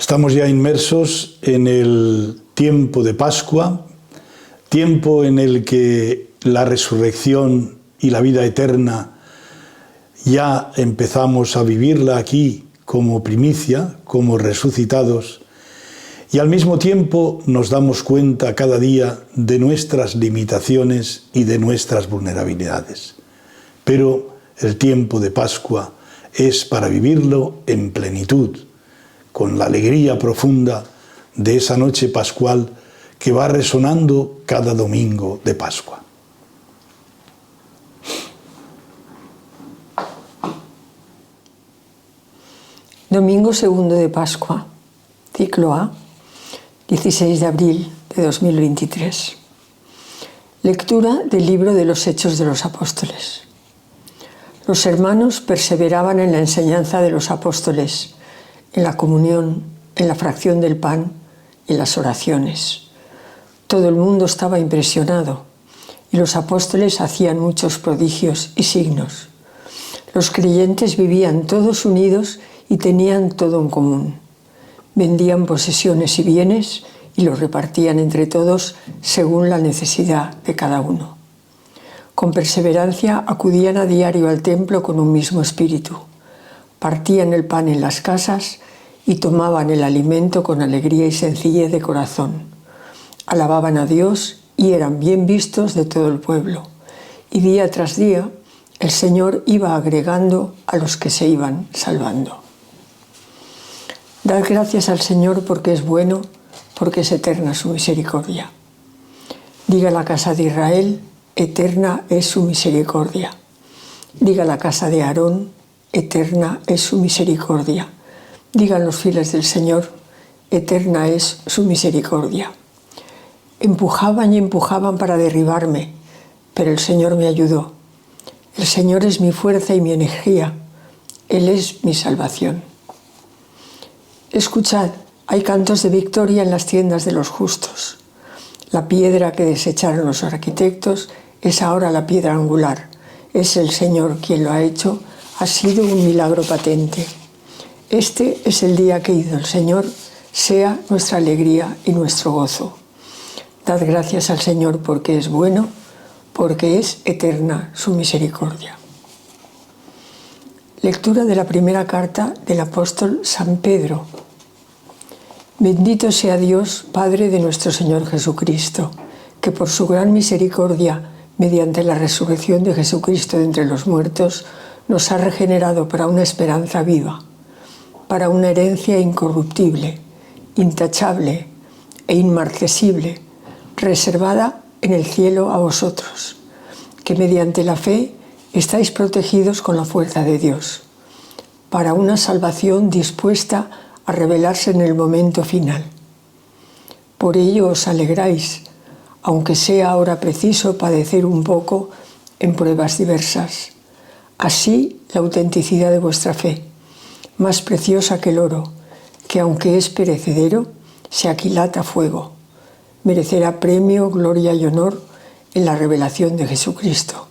Estamos ya inmersos en el tiempo de Pascua, tiempo en el que la resurrección y la vida eterna ya empezamos a vivirla aquí como primicia, como resucitados, y al mismo tiempo nos damos cuenta cada día de nuestras limitaciones y de nuestras vulnerabilidades. Pero el tiempo de Pascua es para vivirlo en plenitud, con la alegría profunda de esa noche pascual que va resonando cada domingo de Pascua. Domingo segundo de Pascua, ciclo A, 16 de abril de 2023. Lectura del libro de los Hechos de los Apóstoles. Los hermanos perseveraban en la enseñanza de los apóstoles, en la comunión, en la fracción del pan y en las oraciones. Todo el mundo estaba impresionado y los apóstoles hacían muchos prodigios y signos. Los creyentes vivían todos unidos y tenían todo en común. Vendían posesiones y bienes y los repartían entre todos según la necesidad de cada uno. Con perseverancia acudían a diario al templo con un mismo espíritu. Partían el pan en las casas y tomaban el alimento con alegría y sencillez de corazón. Alababan a Dios y eran bien vistos de todo el pueblo. Y día tras día el Señor iba agregando a los que se iban salvando. Dad gracias al Señor porque es bueno, porque es eterna su misericordia. Diga la casa de Israel, eterna es su misericordia. Diga la casa de Aarón, eterna es su misericordia. Digan los fieles del Señor, eterna es su misericordia. Empujaban y empujaban para derribarme, pero el Señor me ayudó. El Señor es mi fuerza y mi energía. Él es mi salvación. Escuchad, hay cantos de victoria en las tiendas de los justos. La piedra que desecharon los arquitectos es ahora la piedra angular. Es el Señor quien lo ha hecho. Ha sido un milagro patente. Este es el día que hizo el Señor, sea nuestra alegría y nuestro gozo. Dad gracias al Señor porque es bueno, porque es eterna su misericordia. Lectura de la primera carta del apóstol San Pedro. Bendito sea Dios, Padre de nuestro Señor Jesucristo, que por su gran misericordia, mediante la resurrección de Jesucristo de entre los muertos, nos ha regenerado para una esperanza viva, para una herencia incorruptible, intachable e inmarcesible, reservada en el cielo a vosotros, que mediante la fe estáis protegidos con la fuerza de Dios, para una salvación dispuesta a revelarse en el momento final. Por ello os alegráis, aunque sea ahora preciso padecer un poco en pruebas diversas. Así la autenticidad de vuestra fe, más preciosa que el oro, que aunque es perecedero, se aquilata a fuego, merecerá premio, gloria y honor en la revelación de Jesucristo.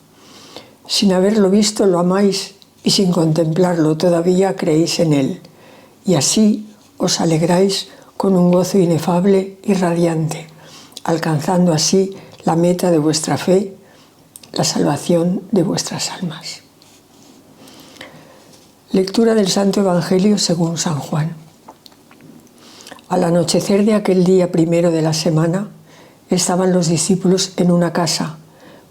Sin haberlo visto lo amáis y sin contemplarlo todavía creéis en Él, y así os alegráis con un gozo inefable y radiante, alcanzando así la meta de vuestra fe, la salvación de vuestras almas. Lectura del Santo Evangelio según San Juan. Al anochecer de aquel día primero de la semana, estaban los discípulos en una casa,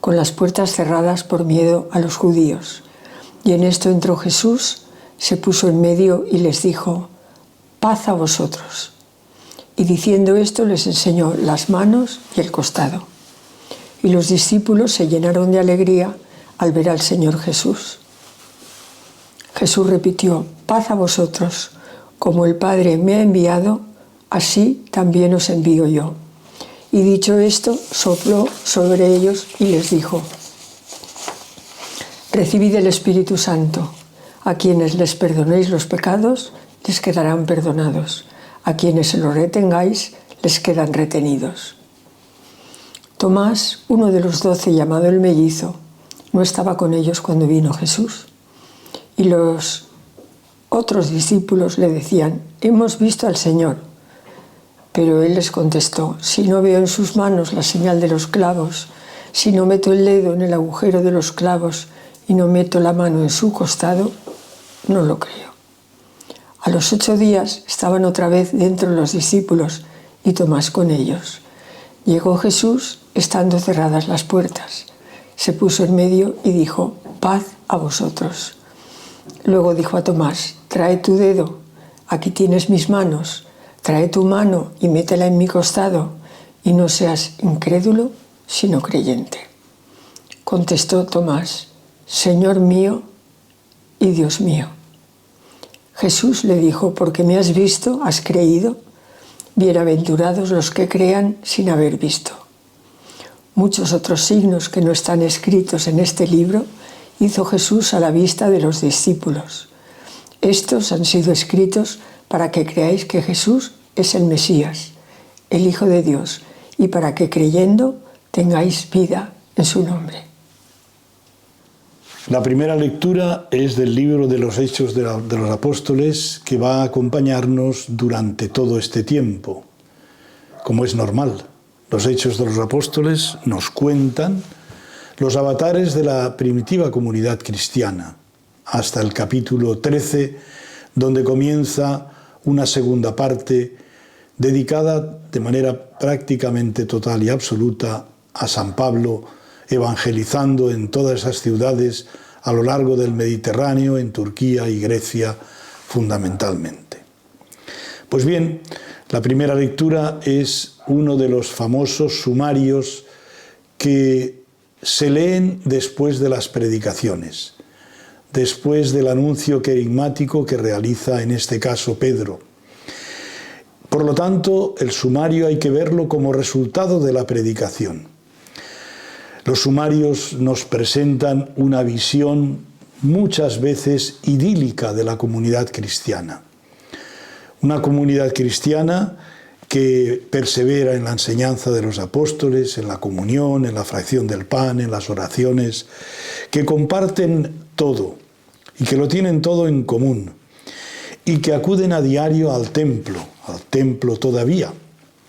con las puertas cerradas por miedo a los judíos. Y en esto entró Jesús, se puso en medio y les dijo: «Paz a vosotros». Y diciendo esto les enseñó las manos y el costado. Y los discípulos se llenaron de alegría al ver al Señor Jesús. Jesús repitió: «Paz a vosotros, como el Padre me ha enviado, así también os envío yo». Y dicho esto, sopló sobre ellos y les dijo: «Recibid el Espíritu Santo. A quienes les perdonéis los pecados, les quedarán perdonados. A quienes se los retengáis, les quedan retenidos». Tomás, uno de los 12, llamado el mellizo, no estaba con ellos cuando vino Jesús. Y los Otros discípulos le decían: «Hemos visto al Señor». Pero él les contestó: «Si no veo en sus manos la señal de los clavos, si no meto el dedo en el agujero de los clavos y no meto la mano en su costado, no lo creo». A los 8 días estaban otra vez dentro los discípulos y Tomás con ellos. Llegó Jesús estando cerradas las puertas. Se puso en medio y dijo: «Paz a vosotros». Luego dijo a Tomás: «Trae tu dedo, aquí tienes mis manos, trae tu mano y métela en mi costado, y no seas incrédulo, sino creyente». Contestó Tomás: «Señor mío y Dios mío». Jesús le dijo: «Porque me has visto, has creído. Bienaventurados los que crean sin haber visto». Muchos otros signos que no están escritos en este libro hizo Jesús a la vista de los discípulos. Estos han sido escritos para que creáis que Jesús es el Mesías, el Hijo de Dios, y para que creyendo tengáis vida en su nombre. La primera lectura es del libro de los Hechos de los Apóstoles, que va a acompañarnos durante todo este tiempo, como es normal. Los Hechos de los Apóstoles nos cuentan los avatares de la primitiva comunidad cristiana, hasta el capítulo 13, donde comienza una segunda parte dedicada de manera prácticamente total y absoluta a San Pablo, evangelizando en todas esas ciudades a lo largo del Mediterráneo, en Turquía y Grecia fundamentalmente. Pues bien, la primera lectura es uno de los famosos sumarios que se leen después de las predicaciones, después del anuncio querigmático que realiza en este caso Pedro. Por lo tanto, el sumario hay que verlo como resultado de la predicación. Los sumarios nos presentan una visión muchas veces idílica de la comunidad cristiana. Una comunidad cristiana que persevera en la enseñanza de los apóstoles, en la comunión, en la fracción del pan, en las oraciones, que comparten todo y que lo tienen todo en común y que acuden a diario al templo todavía,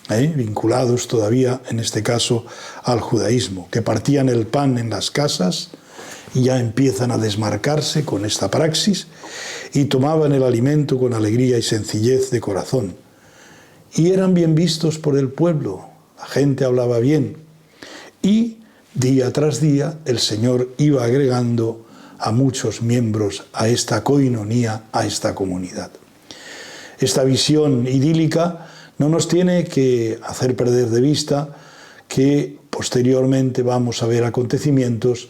vinculados todavía en este caso al judaísmo, que partían el pan en las casas y ya empiezan a desmarcarse con esta praxis y tomaban el alimento con alegría y sencillez de corazón. Y eran bien vistos por el pueblo, la gente hablaba bien. Y día tras día el Señor iba agregando a muchos miembros a esta coinonía, a esta comunidad. Esta visión idílica no nos tiene que hacer perder de vista que posteriormente vamos a ver acontecimientos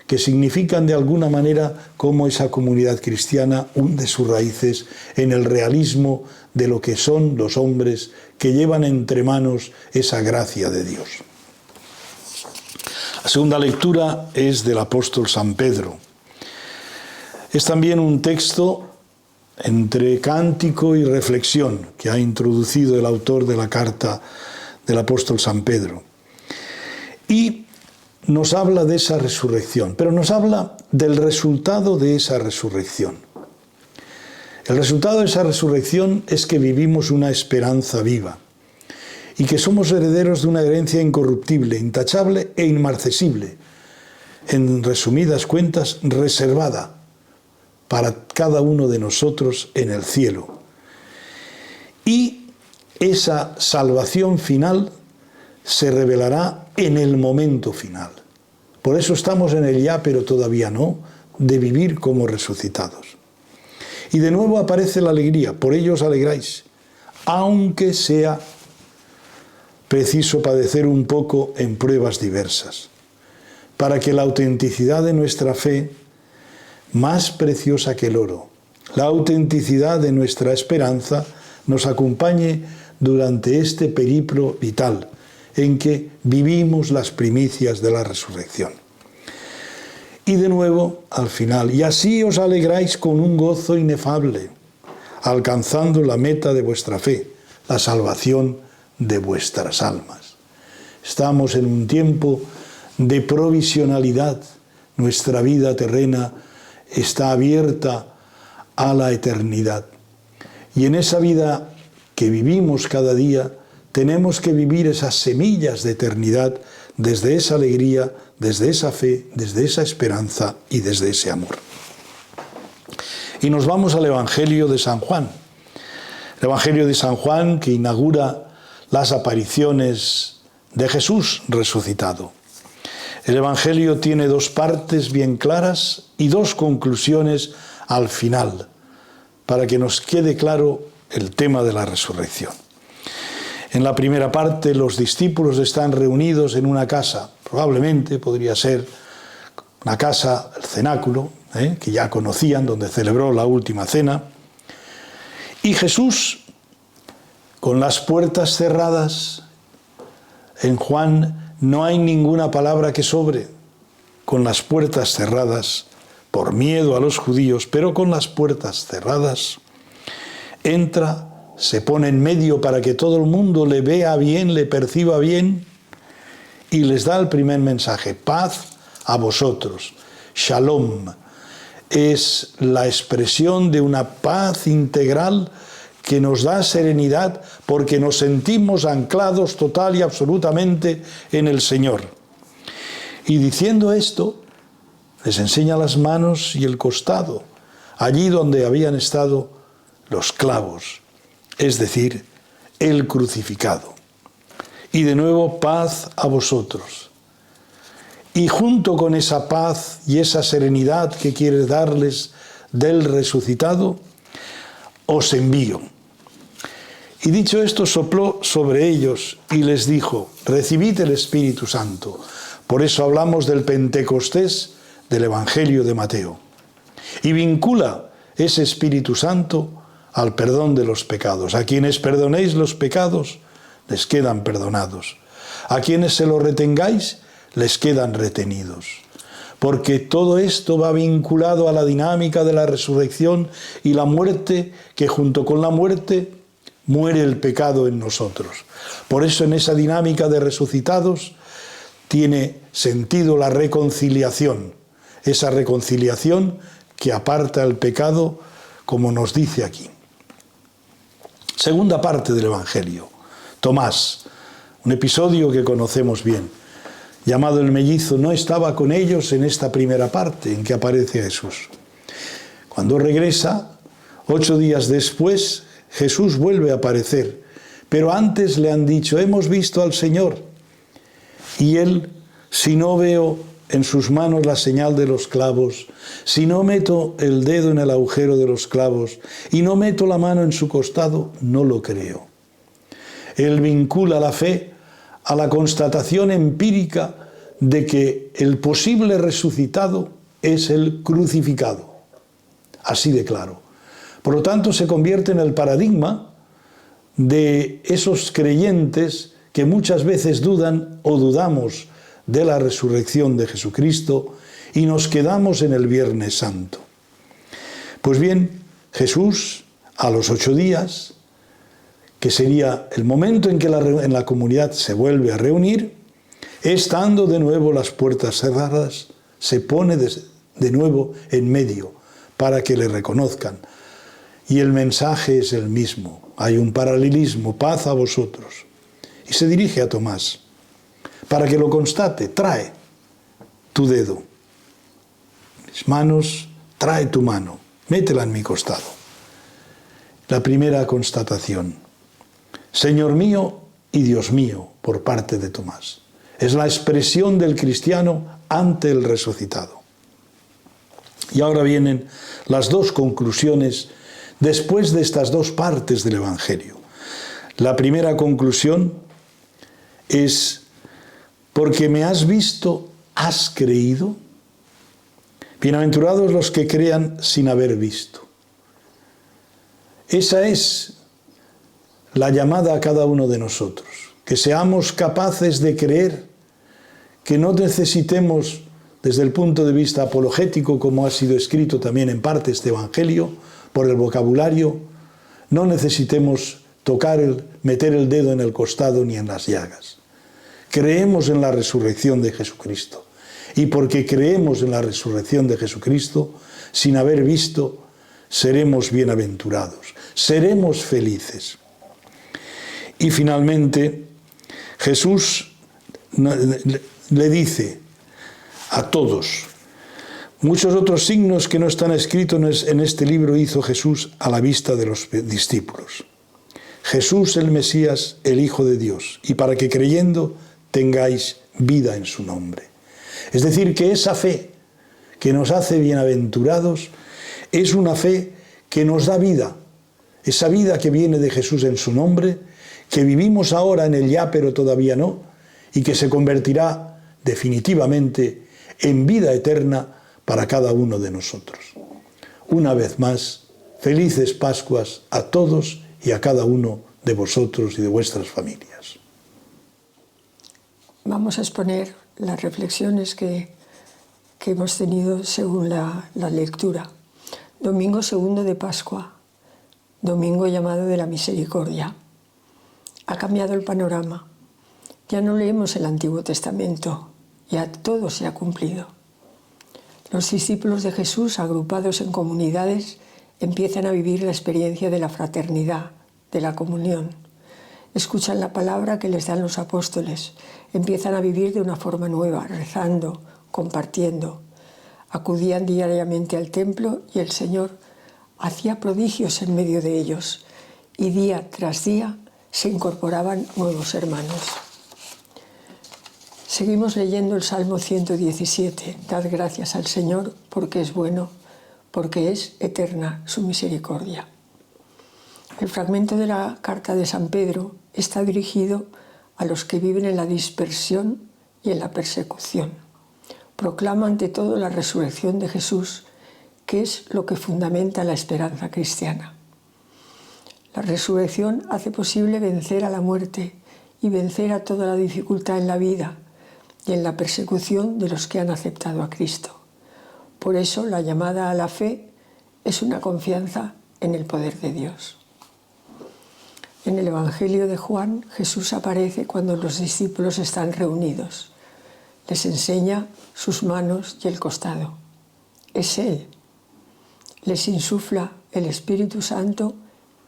que significan de alguna manera cómo esa comunidad cristiana hunde sus raíces en el realismo de lo que son los hombres que llevan entre manos esa gracia de Dios. La segunda lectura es del apóstol San Pedro. Es también un texto entre cántico y reflexión que ha introducido el autor de la carta del apóstol San Pedro. Y nos habla de esa resurrección, pero nos habla del resultado de esa resurrección. El resultado de esa resurrección es que vivimos una esperanza viva y que somos herederos de una herencia incorruptible, intachable e inmarcesible, en resumidas cuentas, reservada para cada uno de nosotros en el cielo. Y esa salvación final se revelará en el momento final. Por eso estamos en el ya, pero todavía no, de vivir como resucitados. Y de nuevo aparece la alegría, por ello os alegráis, aunque sea preciso padecer un poco en pruebas diversas, para que la autenticidad de nuestra fe, más preciosa que el oro, la autenticidad de nuestra esperanza, nos acompañe durante este periplo vital, en que vivimos las primicias de la resurrección. Y de nuevo, al final, y así os alegráis con un gozo inefable, alcanzando la meta de vuestra fe, la salvación de vuestras almas. Estamos en un tiempo de provisionalidad. Nuestra vida terrena está abierta a la eternidad. Y en esa vida que vivimos cada día, tenemos que vivir esas semillas de eternidad desde esa alegría, desde esa fe, desde esa esperanza y desde ese amor. Y nos vamos al Evangelio de San Juan. El Evangelio de San Juan que inaugura las apariciones de Jesús resucitado. El Evangelio tiene dos partes bien claras y dos conclusiones al final, para que nos quede claro el tema de la resurrección. En la primera parte, los discípulos están reunidos en una casa, probablemente podría ser una casa, el cenáculo, que ya conocían, donde celebró la última cena, y Jesús, con las puertas cerradas, en Juan no hay ninguna palabra que sobre, con las puertas cerradas, por miedo a los judíos, pero con las puertas cerradas, entra, se pone en medio para que todo el mundo le vea bien, le perciba bien, y les da el primer mensaje: paz a vosotros. Shalom es la expresión de una paz integral que nos da serenidad porque nos sentimos anclados total y absolutamente en el Señor. Y diciendo esto, les enseña las manos y el costado, allí donde habían estado los clavos, es decir, el crucificado. Y de nuevo, paz a vosotros. Y junto con esa paz y esa serenidad que quiere darles del resucitado, os envío. Y dicho esto, sopló sobre ellos y les dijo: recibid el Espíritu Santo. Por eso hablamos del Pentecostés del Evangelio de Mateo. Y vincula ese Espíritu Santo al perdón de los pecados. A quienes perdonéis los pecados, les quedan perdonados. A quienes se los retengáis, les quedan retenidos. Porque todo esto va vinculado a la dinámica de la resurrección y la muerte, que junto con la muerte muere el pecado en nosotros. Por eso en esa dinámica de resucitados tiene sentido la reconciliación. Esa reconciliación que aparta el pecado, como nos dice aquí. Segunda parte del Evangelio. Tomás, un episodio que conocemos bien, llamado el mellizo, no estaba con ellos en esta primera parte en que aparece Jesús. Cuando regresa, 8 días después, Jesús vuelve a aparecer, pero antes le han dicho: hemos visto al Señor. Y él: si no veo en sus manos la señal de los clavos, si no meto el dedo en el agujero de los clavos y no meto la mano en su costado, no lo creo. Él vincula la fe a la constatación empírica de que el posible resucitado es el crucificado. Así de claro. Por lo tanto, se convierte en el paradigma de esos creyentes que muchas veces dudan o dudamos de la resurrección de Jesucristo y nos quedamos en el Viernes Santo. Pues bien, Jesús, a los 8 días, que sería el momento en que en la comunidad se vuelve a reunir, estando de nuevo las puertas cerradas, se pone de nuevo en medio para que le reconozcan. Y el mensaje es el mismo. Hay un paralelismo: paz a vosotros. Y se dirige a Tomás para que lo constate: trae tu dedo, mis manos, trae tu mano, métela en mi costado. La primera constatación: Señor mío y Dios mío, por parte de Tomás. Es la expresión del cristiano ante el resucitado. Y ahora vienen las dos conclusiones después de estas dos partes del Evangelio. La primera conclusión es: porque me has visto, ¿has creído? Bienaventurados los que crean sin haber visto. Esa es la llamada a cada uno de nosotros, que seamos capaces de creer, que no necesitemos, desde el punto de vista apologético, como ha sido escrito también en parte este Evangelio, por el vocabulario, no necesitemos meter el dedo en el costado ni en las llagas. Creemos en la resurrección de Jesucristo. Y porque creemos en la resurrección de Jesucristo, sin haber visto, seremos bienaventurados, seremos felices. Y finalmente, Jesús le dice a todos, muchos otros signos que no están escritos en este libro hizo Jesús a la vista de los discípulos. Jesús el Mesías, el Hijo de Dios, y para que creyendo tengáis vida en su nombre. Es decir, que esa fe que nos hace bienaventurados es una fe que nos da vida, esa vida que viene de Jesús en su nombre, que vivimos ahora en el ya pero todavía no, y que se convertirá definitivamente en vida eterna para cada uno de nosotros. Una vez más, felices Pascuas a todos y a cada uno de vosotros y de vuestras familias. Vamos a exponer las reflexiones que hemos tenido según la lectura. Domingo segundo de Pascua, domingo llamado de la Misericordia. Ha cambiado el panorama. Ya no leemos el Antiguo Testamento, ya todo se ha cumplido. Los discípulos de Jesús, agrupados en comunidades, empiezan a vivir la experiencia de la fraternidad, de la comunión. Escuchan la palabra que les dan los apóstoles, empiezan a vivir de una forma nueva, rezando, compartiendo. Acudían diariamente al templo y el Señor hacía prodigios en medio de ellos y día tras día se incorporaban nuevos hermanos. Seguimos leyendo el Salmo 117. Dad gracias al Señor porque es bueno, porque es eterna su misericordia. El fragmento de la carta de San Pedro está dirigido a los que viven en la dispersión y en la persecución. Proclama ante todo la resurrección de Jesús, que es lo que fundamenta la esperanza cristiana. La resurrección hace posible vencer a la muerte y vencer a toda la dificultad en la vida y en la persecución de los que han aceptado a Cristo. Por eso la llamada a la fe es una confianza en el poder de Dios. En el Evangelio de Juan, Jesús aparece cuando los discípulos están reunidos. Les enseña sus manos y el costado. Es Él. Les insufla el Espíritu Santo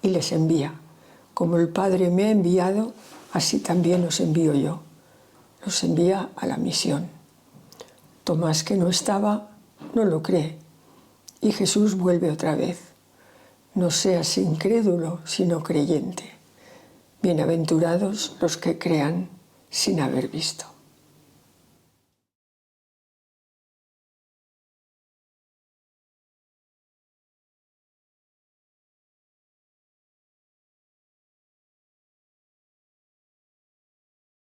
y les envía. Como el Padre me ha enviado, así también os envío yo. Los envía a la misión. Tomás, que no estaba, no lo cree. Y Jesús vuelve otra vez. No seas incrédulo, sino creyente. Bienaventurados los que crean sin haber visto.